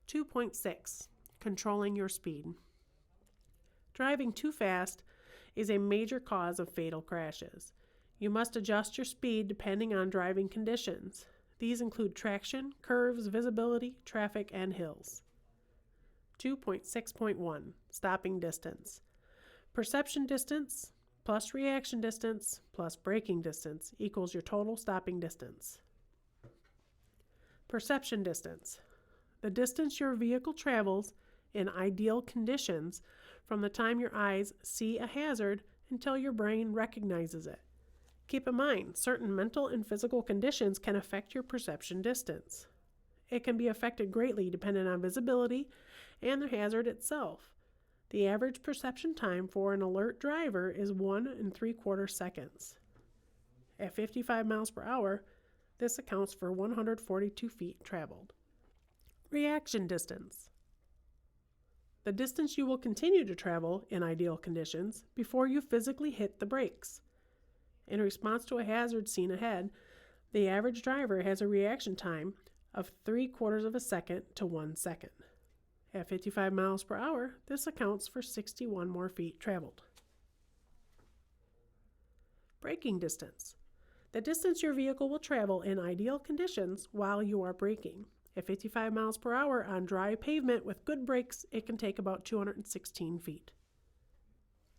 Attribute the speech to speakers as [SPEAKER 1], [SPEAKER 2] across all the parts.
[SPEAKER 1] 2.6. Controlling your speed. Driving too fast is a major cause of fatal crashes. You must adjust your speed depending on driving conditions. These include traction, curves, visibility, traffic, and hills. 2.6.1. Stopping distance. Perception distance plus reaction distance plus braking distance equals your total stopping distance. Perception distance. The distance your vehicle travels in ideal conditions from the time your eyes see a hazard until your brain recognizes it. Keep in mind, certain mental and physical conditions can affect your perception distance. It can be affected greatly depending on visibility and the hazard itself. The average perception time for an alert driver is 1 3/4 seconds. At 55 miles per hour, this accounts for 142 feet traveled. Reaction distance. The distance you will continue to travel in ideal conditions before you physically hit the brakes. In response to a hazard seen ahead, the average driver has a reaction time of 3/4 second to 1 second. At 55 miles per hour, this accounts for 61 more feet traveled. Braking distance. The distance your vehicle will travel in ideal conditions while you are braking. At 55 miles per hour on dry pavement with good brakes, it can take about 216 feet.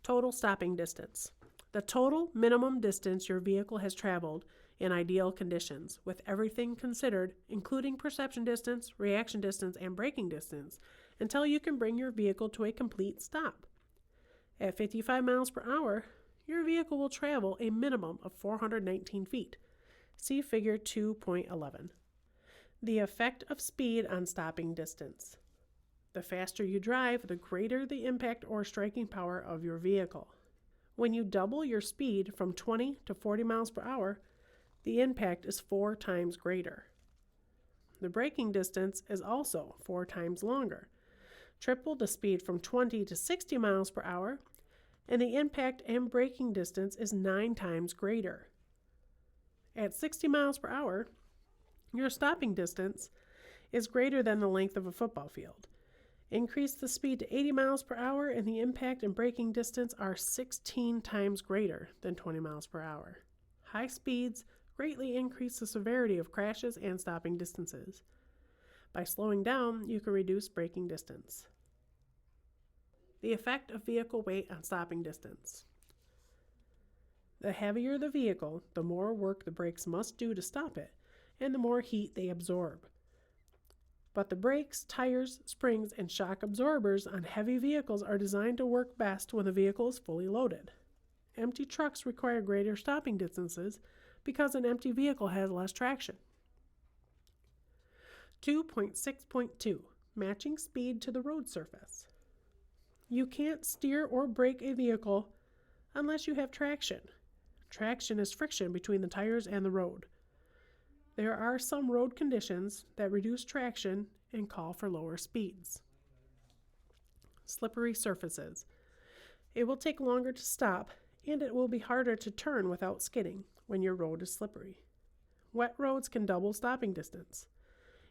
[SPEAKER 1] Total stopping distance. The total minimum distance your vehicle has traveled in ideal conditions, with everything considered, including perception distance, reaction distance, and braking distance, until you can bring your vehicle to a complete stop. At 55 miles per hour, your vehicle will travel a minimum of 419 feet. See Figure 2.11. The effect of speed on stopping distance. The faster you drive, the greater the impact or striking power of your vehicle. When you double your speed from 20 to 40 miles per hour, the impact is 4 times greater. The braking distance is also 4 times longer. Triple the speed from 20 to 60 miles per hour, and the impact and braking distance is 9 times greater. At 60 miles per hour, your stopping distance is greater than the length of a football field. Increase the speed to 80 miles per hour and the impact and braking distance are 16 times greater than 20 miles per hour. High speeds greatly increase the severity of crashes and stopping distances. By slowing down, you can reduce braking distance. The effect of vehicle weight on stopping distance. The heavier the vehicle, the more work the brakes must do to stop it, and the more heat they absorb. But the brakes, tires, springs, and shock absorbers on heavy vehicles are designed to work best when the vehicle is fully loaded. Empty trucks require greater stopping distances because an empty vehicle has less traction. 2.6.2. Matching speed to the road surface. You can't steer or brake a vehicle unless you have traction. Traction is friction between the tires and the road. There are some road conditions that reduce traction and call for lower speeds. Slippery surfaces. It will take longer to stop, and it will be harder to turn without skidding when your road is slippery. Wet roads can double stopping distance.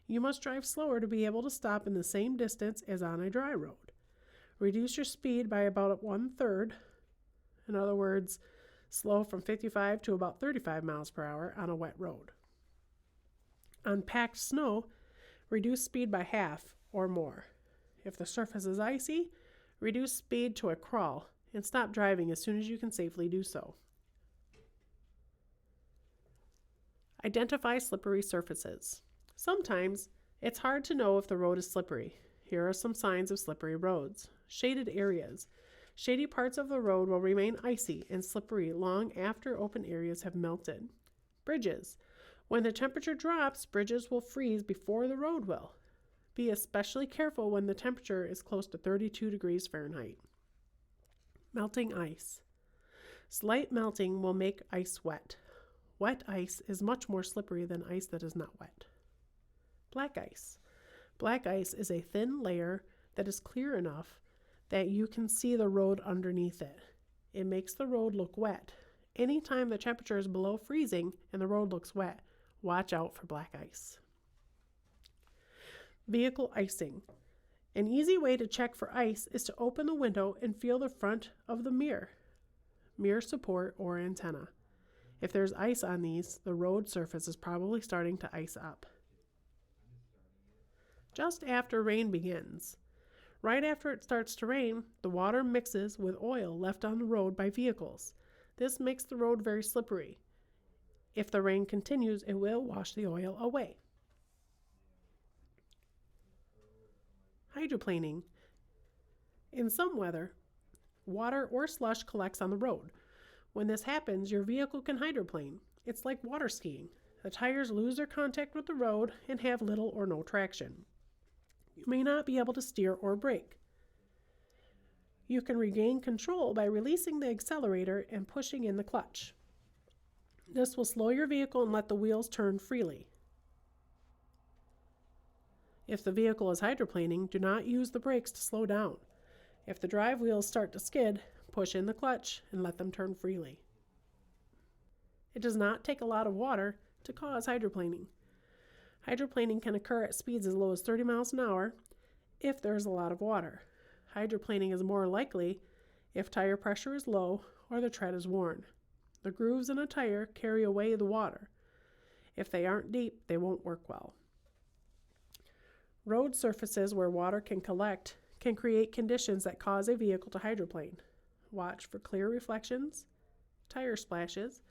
[SPEAKER 1] You must drive slower to be able to stop in the same distance as on a dry road. Reduce your speed by about 1/3. In other words, slow from 55 to about 35 miles per hour on a wet road. On packed snow, reduce speed by half or more. If the surface is icy, reduce speed to a crawl and stop driving as soon as you can safely do so. Identify slippery surfaces. Sometimes it's hard to know if the road is slippery. Here are some signs of slippery roads. Shaded areas. Shady parts of the road will remain icy and slippery long after open areas have melted. Bridges. When the temperature drops, bridges will freeze before the road will. Be especially careful when the temperature is close to 32 degrees Fahrenheit. Melting ice. Slight melting will make ice wet. Wet ice is much more slippery than ice that is not wet. Black ice. Black ice is a thin layer that is clear enough that you can see the road underneath it. It makes the road look wet. Anytime the temperature is below freezing and the road looks wet, watch out for black ice. Vehicle icing. An easy way to check for ice is to open the window and feel the front of the mirror support or antenna. If there's ice on these, the road surface is probably starting to ice up. Just after rain begins. Right after it starts to rain, the water mixes with oil left on the road by vehicles. This makes the road very slippery. If the rain continues, it will wash the oil away. Hydroplaning. In some weather, water or slush collects on the road. When this happens, your vehicle can hydroplane. It's like water skiing. The tires lose their contact with the road and have little or no traction. You may not be able to steer or brake. You can regain control by releasing the accelerator and pushing in the clutch. This will slow your vehicle and let the wheels turn freely. If the vehicle is hydroplaning, do not use the brakes to slow down. If the drive wheels start to skid, push in the clutch and let them turn freely. It does not take a lot of water to cause hydroplaning. Hydroplaning can occur at speeds as low as 30 miles an hour if there is a lot of water. Hydroplaning is more likely if tire pressure is low or the tread is worn. The grooves in a tire carry away the water. If they aren't deep, they won't work well. Road surfaces where water can collect can create conditions that cause a vehicle to hydroplane. Watch for clear reflections, tire splashes,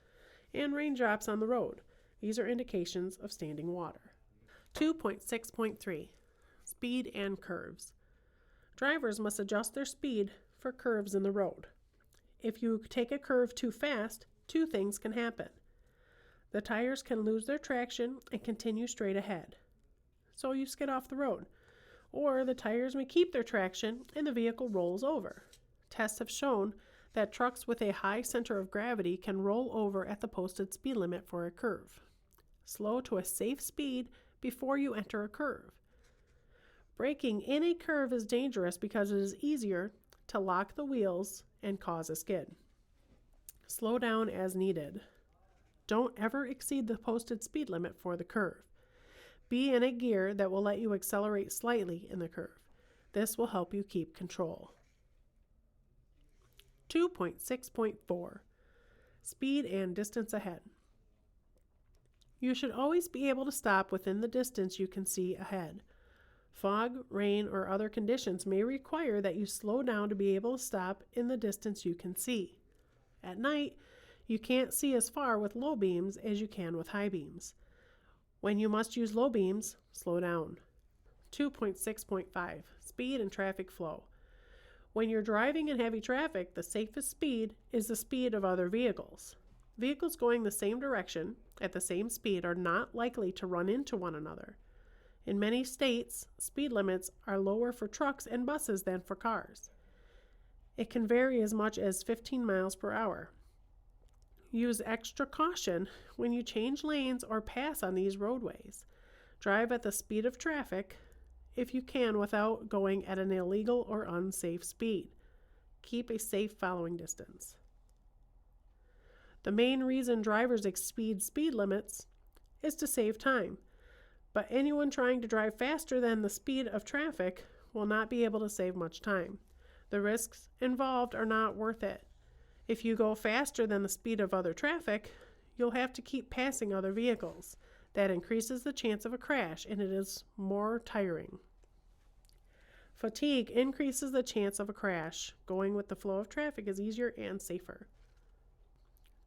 [SPEAKER 1] and raindrops on the road. These are indications of standing water. 2.6.3 Speed and curves. Drivers must adjust their speed for curves in the road. If you take a curve too fast, two things can happen. The tires can lose their traction and continue straight ahead, so you skid off the road. Or the tires may keep their traction and the vehicle rolls over. Tests have shown that trucks with a high center of gravity can roll over at the posted speed limit for a curve. Slow to a safe speed before you enter a curve. Braking in a curve is dangerous because it is easier to lock the wheels and cause a skid. Slow down as needed. Don't ever exceed the posted speed limit for the curve. Be in a gear that will let you accelerate slightly in the curve. This will help you keep control. 2.6.4 Speed and distance ahead. You should always be able to stop within the distance you can see ahead. Fog, rain, or other conditions may require that you slow down to be able to stop in the distance you can see. At night, you can't see as far with low beams as you can with high beams. When you must use low beams, slow down. 2.6.5 Speed and traffic flow. When you're driving in heavy traffic, the safest speed is the speed of other vehicles. Vehicles going the same direction at the same speed are not likely to run into one another. In many states, speed limits are lower for trucks and buses than for cars. It can vary as much as 15 miles per hour. Use extra caution when you change lanes or pass on these roadways. Drive at the speed of traffic if you can without going at an illegal or unsafe speed. Keep a safe following distance. The main reason drivers exceed speed limits is to save time, but anyone trying to drive faster than the speed of traffic will not be able to save much time. The risks involved are not worth it. If you go faster than the speed of other traffic, you'll have to keep passing other vehicles. That increases the chance of a crash, and it is more tiring. Fatigue increases the chance of a crash. Going with the flow of traffic is easier and safer.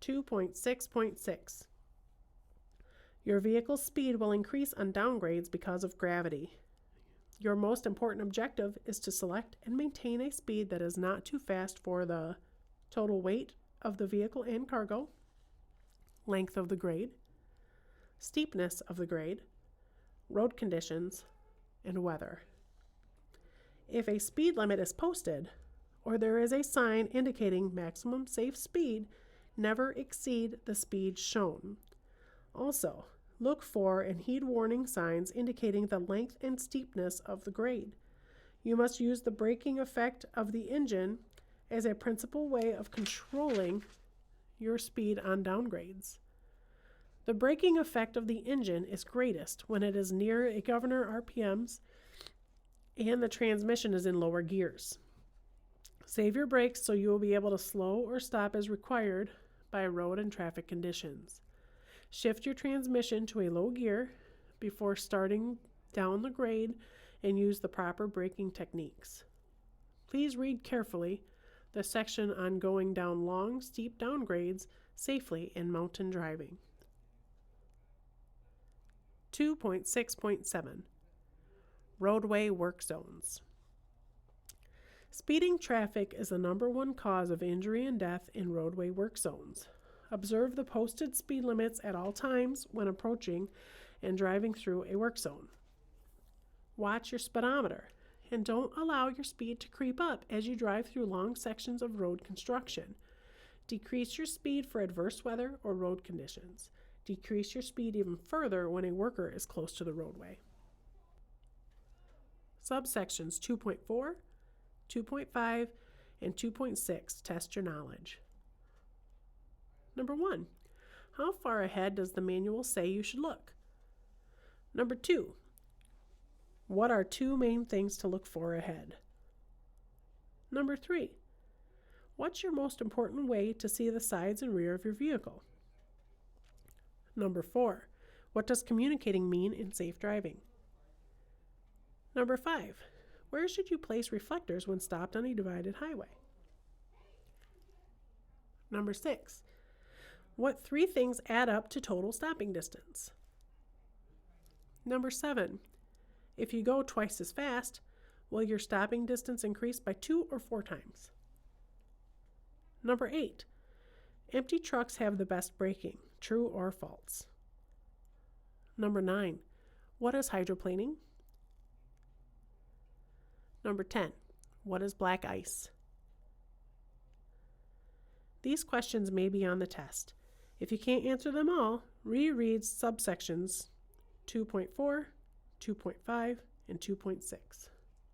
[SPEAKER 1] 2.6.6 Your vehicle's speed will increase on downgrades because of gravity. Your most important objective is to select and maintain a speed that is not too fast for the total weight of the vehicle and cargo, length of the grade, steepness of the grade, road conditions, and weather. If a speed limit is posted, or there is a sign indicating maximum safe speed, never exceed the speed shown. Also, look for and heed warning signs indicating the length and steepness of the grade. You must use the braking effect of the engine as a principal way of controlling your speed on downgrades. The braking effect of the engine is greatest when it is near a governor RPMs and the transmission is in lower gears. Save your brakes so you will be able to slow or stop as required by road and traffic conditions. Shift your transmission to a low gear before starting down the grade and use the proper braking techniques. Please read carefully the section on going down long, steep downgrades safely in mountain driving. 2.6.7 Roadway Work Zones. Speeding traffic is the #1 cause of injury and death in roadway work zones. Observe the posted speed limits at all times when approaching and driving through a work zone. Watch your speedometer and don't allow your speed to creep up as you drive through long sections of road construction. Decrease your speed for adverse weather or road conditions. Decrease your speed even further when a worker is close to the roadway. Subsections 2.4, 2.5, and 2.6 test your knowledge. 1. How far ahead does the manual say you should look? 2. What are 2 main things to look for ahead? 3. What's your most important way to see the sides and rear of your vehicle? 4. What does communicating mean in safe driving? 5. Where should you place reflectors when stopped on a divided highway? 6. What 3 things add up to total stopping distance? 7. If you go twice as fast, will your stopping distance increase by 2 or 4 times? 8. Empty trucks have the best braking, true or false? 9. What is hydroplaning? 10. What is black ice? These questions may be on the test. If you can't answer them all, reread subsections 2.4, 2.5, and 2.6.